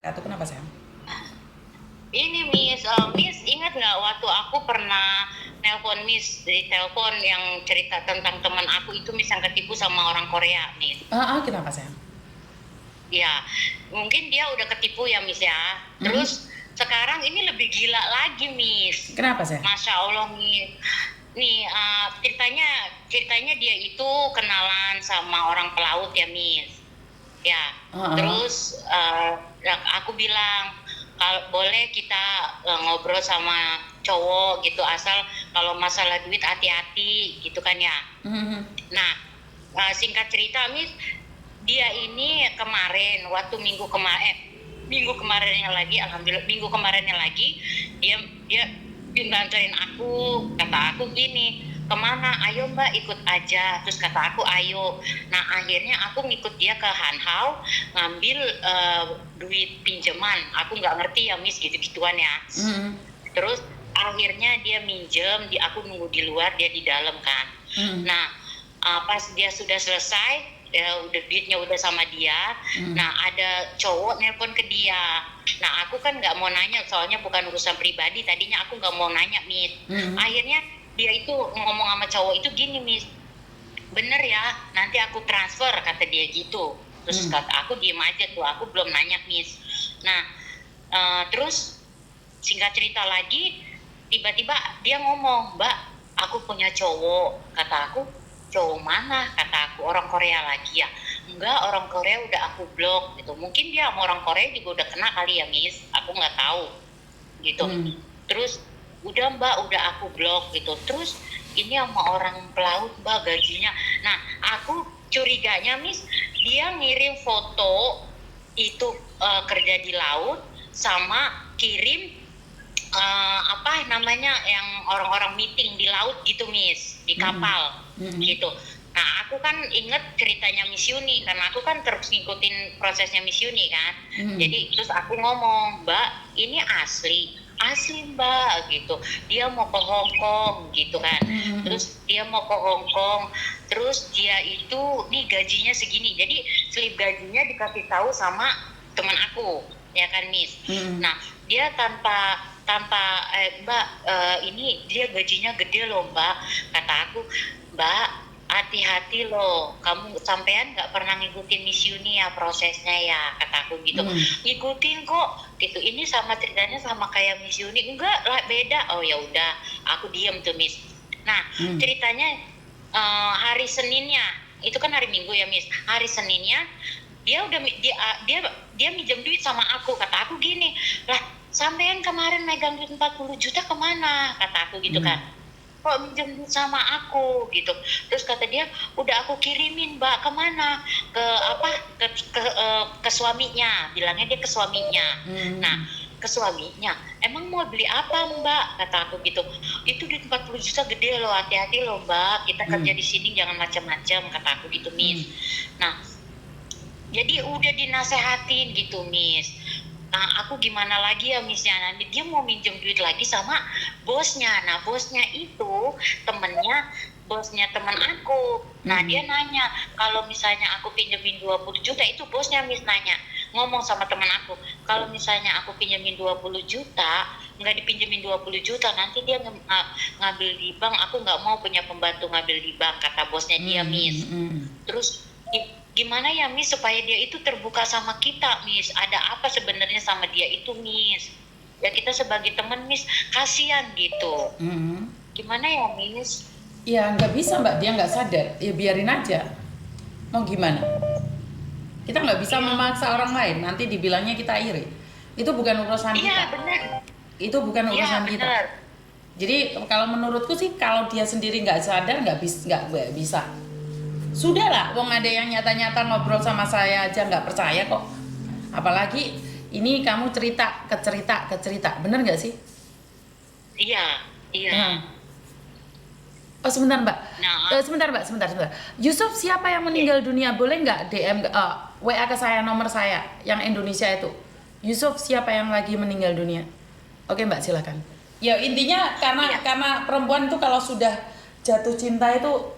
Atau kenapa sayang? Ini Miss ingat nggak waktu aku pernah nelpon Miss di telepon yang cerita tentang teman aku itu Miss yang ketipu sama orang Korea Miss. Kenapa sayang? Ya, mungkin dia udah ketipu ya Miss ya. Terus sekarang ini lebih gila lagi Miss. Kenapa sayang? Masya Allah Miss. Nih ceritanya dia itu kenalan sama orang pelaut ya Miss. Ya, terus aku bilang kalau boleh kita ngobrol sama cowok gitu asal kalau masalah duit hati-hati gitu kan ya. Nah, singkat cerita Miss, dia ini kemarin waktu minggu kemarinnya lagi, alhamdulillah minggu kemarinnya lagi dia nganterin aku, kata aku gini, kemana, ayo mbak ikut aja, terus kata aku ayo. Nah akhirnya aku ngikut dia ke Hanhao ngambil duit pinjaman, aku nggak ngerti ya Miss gitu-gituan ya. Terus akhirnya dia minjem, aku nunggu di luar, dia di dalam kan. Nah pas dia sudah selesai, udah duitnya udah sama dia. Nah ada cowok nelpon ke dia. Nah aku kan nggak mau nanya, soalnya bukan urusan pribadi. Tadinya aku nggak mau nanya Miss. Akhirnya dia itu ngomong sama cowok itu gini Miss, bener ya nanti aku transfer, kata dia gitu. Terus kata aku diem aja tuh, aku belum nanya Miss. Nah terus singkat cerita lagi, tiba-tiba dia ngomong, mbak aku punya cowok. Kata aku, cowok mana? Kata aku, orang Korea lagi ya? Enggak, orang Korea udah aku blok gitu. Mungkin dia sama orang Korea juga udah kena kali ya Miss, aku nggak tahu gitu. Terus udah mbak, udah aku blok gitu. Terus ini sama orang pelaut mbak gajinya. Nah aku curiganya Miss, dia ngirim foto itu kerja di laut sama kirim apa namanya yang orang-orang meeting di laut gitu Miss, di kapal gitu. Nah aku kan inget ceritanya Miss Yuni karena aku kan terus ngikutin prosesnya Miss Yuni kan. Jadi terus aku ngomong, mbak ini asli mbak gitu, dia mau ke Hong Kong gitu kan. Terus dia mau ke Hong Kong, terus dia itu nih gajinya segini, jadi slip gajinya dikasih tahu sama teman aku ya kan Miss. Nah dia tanpa mbak ini dia gajinya gede loh mbak, kata aku, mbak hati-hati loh, kamu sampean nggak pernah ngikutin Miss Yuni ya prosesnya ya, kata aku gitu. Ngikutin kok gitu, ini sama ceritanya sama kayak Miss Yuni, enggak lah beda. Oh ya udah, aku diem tuh Miss. Nah ceritanya hari Seninnya, itu kan hari Minggu ya Miss, hari Seninnya dia udah dia minjem duit sama aku. Kata aku gini, lah sampean kemarin megang duit 40 juta kemana, kata aku gitu kan, kok minjem duit sama aku gitu. Terus kata dia, udah aku kirimin mbak, kemana, ke apa, ke suaminya, bilangnya dia ke suaminya. Nah ke suaminya, emang mau beli apa mbak, kata aku gitu. Itu duit 40 juta gede loh, hati-hati loh mbak, kita kerja di sini jangan macam-macam, kata aku gitu Miss. Nah jadi udah dinasehatin gitu Miss. Nah aku gimana lagi ya Miss ya, nanti dia mau minjem duit lagi sama bosnya. Nah bosnya itu temennya bosnya teman aku. Nah dia nanya, kalau misalnya aku pinjemin 20 juta, itu bosnya Miss nanya, ngomong sama teman aku, kalau misalnya aku pinjemin 20 juta, nggak dipinjemin 20 juta, nanti dia ngambil di bank, aku nggak mau punya pembantu ngambil di bank, kata bosnya dia Miss. Terus gimana ya Miss supaya dia itu terbuka sama kita Miss, ada apa sebenarnya sama dia itu Miss, ya kita sebagai teman Miss kasihan gitu. Gimana ya Miss? Ya nggak bisa mbak, dia nggak sadar, ya biarin aja. Mau gimana? Kita nggak bisa memaksa orang lain, nanti dibilangnya kita iri. Itu bukan urusan Iya kita. benar. Itu bukan Iya urusan kita. benar. Jadi kalau menurutku sih, kalau dia sendiri nggak sadar, nggak bisa. Sudahlah, wong ada yang nyata-nyata ngobrol sama saya aja nggak percaya kok. Apalagi ini kamu cerita ke cerita, bener nggak sih? Iya iya. Nah. Oh sebentar mbak, Nah sebentar. Yusuf siapa yang meninggal dunia? Boleh nggak DM WA ke saya, nomor saya yang Indonesia itu. Yusuf siapa yang lagi meninggal dunia? Oke mbak silakan. Ya intinya karena perempuan itu kalau sudah jatuh cinta itu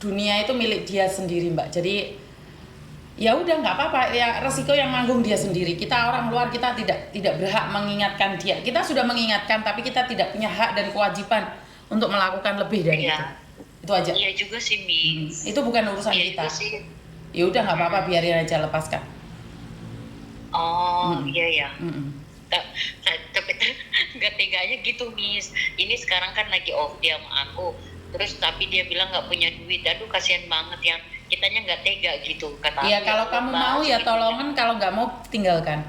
dunia itu milik dia sendiri mbak. Jadi ya udah nggak apa-apa, ya resiko yang nanggung dia sendiri. Kita orang luar, kita tidak berhak mengingatkan dia. Kita sudah mengingatkan, tapi kita tidak punya hak dan kewajiban untuk melakukan lebih dari Iya. itu aja. Iya juga sih, Miss. Itu bukan urusan Iya kita. juga sih. Ya udah nggak apa-apa, biarin aja, lepaskan. Oh, iya ya. Mm-mm. Tapi nggak teganya gitu, Miss. Ini sekarang kan lagi off dia sama aku. Terus tapi dia bilang nggak punya duit. Aduh, kasihan banget yang kitanya nggak tega gitu kata Iya, aku. kalau kamu mau ya tolongan, kalau nggak mau tinggalkan.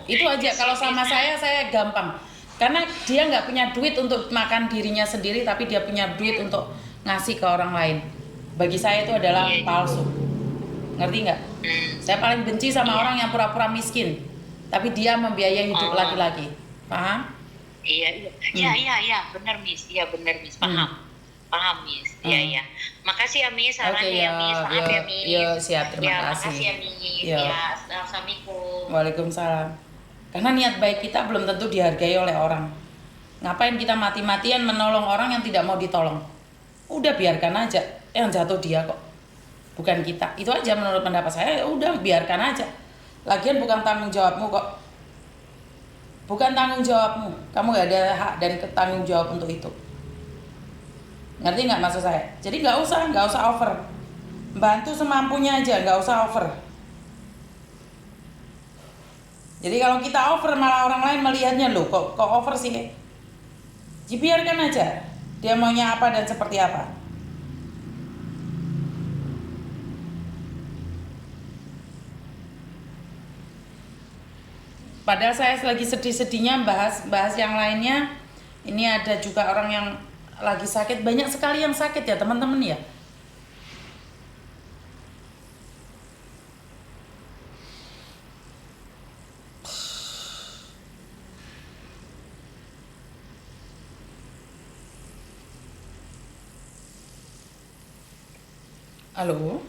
Itu aja. Kalau sama saya gampang. Karena dia nggak punya duit untuk makan dirinya sendiri, tapi dia punya duit untuk ngasih ke orang lain. Bagi saya itu adalah palsu. Ngerti nggak? Saya paling benci sama orang yang pura-pura miskin, tapi dia membiayai hidup laki-laki. Paham? Iya, benar, Miss. Iya, benar, Miss. Paham, Miss. Iya. Makasih ya, Miss, sarannya ya, Miss. Maaf ya, Miss. Yo, siap, terima kasih. Makasih ya, Miss. Yo. Ya, assalamualaikum. Waalaikumsalam. Karena niat baik kita belum tentu dihargai oleh orang. Ngapain kita mati-matian menolong orang yang tidak mau ditolong? Udah biarkan aja, yang jatuh dia kok, bukan kita. Itu aja menurut pendapat saya. Ya udah, biarkan aja. Lagian bukan tanggung jawabmu kok. Bukan tanggung jawabmu. Kamu gak ada hak dan tanggung jawab untuk itu. Ngerti nggak maksud saya? Jadi nggak usah over. Bantu semampunya aja, nggak usah over. Jadi kalau kita over, malah orang lain melihatnya, loh kok over sih. Jadi biarkan aja. Dia maunya apa dan seperti apa. Padahal saya lagi sedih-sedihnya bahas yang lainnya. Ini ada juga orang yang lagi sakit, banyak sekali yang sakit ya teman-teman ya. Halo.